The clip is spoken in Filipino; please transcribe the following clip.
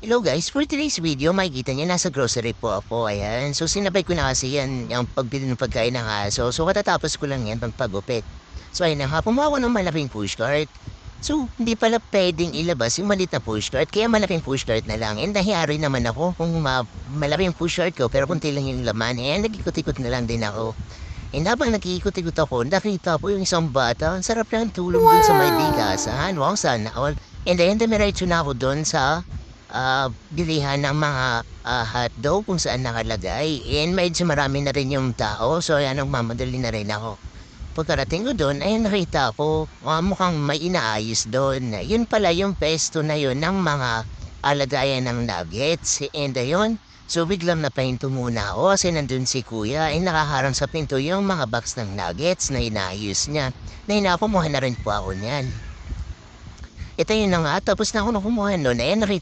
Hello guys, for today's video makikita niyo nasa grocery po ako, ayan. So sinabay ko na kasi yan, yung pagbili ng pagkain ng aso. So katatapos ko lang yan pagpagupit. So ayun na nga, pumawa ko ng malaking pushcart. So hindi pala pwedeng ilabas yung maliit na pushcart, kaya malaking pushcart na lang. And nahiari naman ako kung malaking pushcart ko pero kunti lang yung laman. And nag-ikot-ikot na lang din ako. And habang nag-iikot-ikot ako, nakita ko yung isang bata. Ang sarap lang tulong dun sa may bigasan. Wow, sana all. And then, dumiretso na ako dun sa bilihan ng mga hotdog kung saan nakalagay. And medyo marami na rin yung tao. So, ayan, nagmamadali na rin ako. Pagkarating ko doon, ay nakita ko mukhang may inaayos doon. Yun pala yung pesto na yun ng mga alagayan ng nuggets. And ayun, so biglang napahinto muna ako kasi nandun si kuya ay nakaharang sa pinto yung mga box ng nuggets na inaayos niya. Na kumuha na rin po ako niyan. Ito yun na nga, tapos na ako kumuha nun. Ayan, nakita